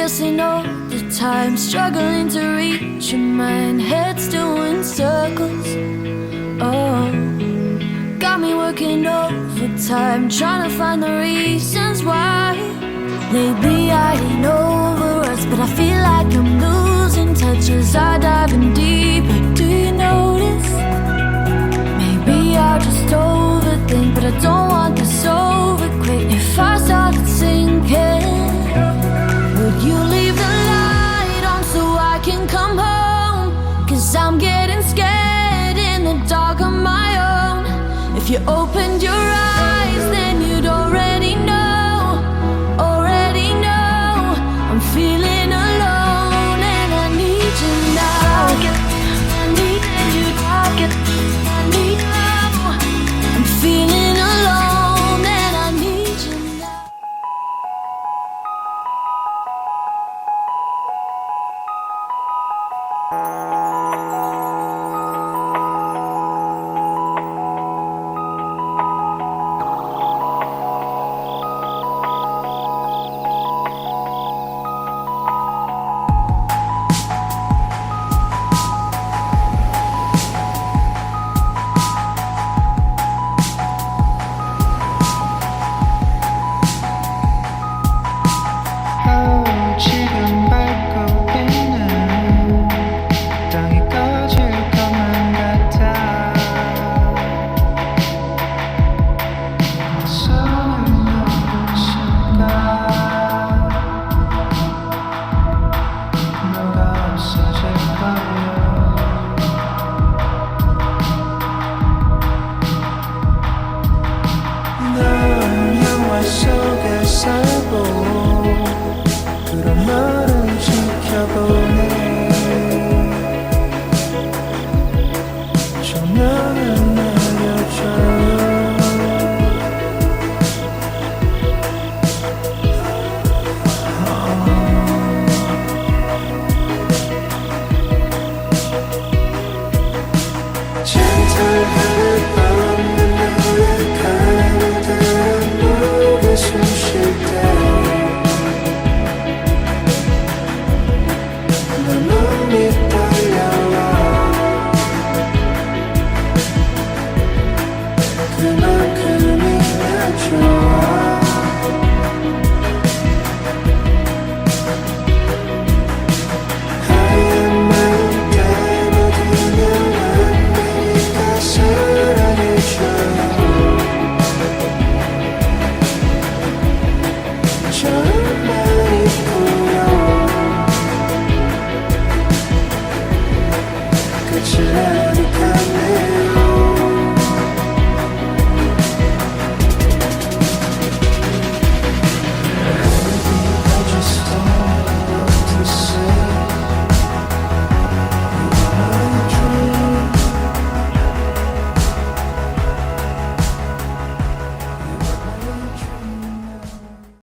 guessing all the time, struggling to reach your mind, head still in circles. Oh, got me working overtime, trying to find the reasons why. Lately I ain't over us, but I feel like I'm losing touch as I dive in deeper. Do you notice? Maybe I'll just overthink, but I don't want this over quick. If I started sinking, would you leave the light on so I can come home? 'Cause I'm getting scared in the dark on my own. If you opened your eyes, then you'd already know, already know. I'm feeling alone and I need you now. I need you, I need you. I'm feeling alone and I need you now. 지금 밟고 있는 땅이 꺼질 것만 같아. 손을 놓은 순간 너가 없어질 거야. 넌 영화 속에 살고 그런 너를 지켜보네. 조명을 내려줘요. 젠틀한 없는 너의 가로등 목에 숨쉴 때 눈이 떨려와. 그만큼이나 좋아. 하얀 마음 담아두면 안 되니까 사랑해줘요. 정말 이쁘요. 끝이 나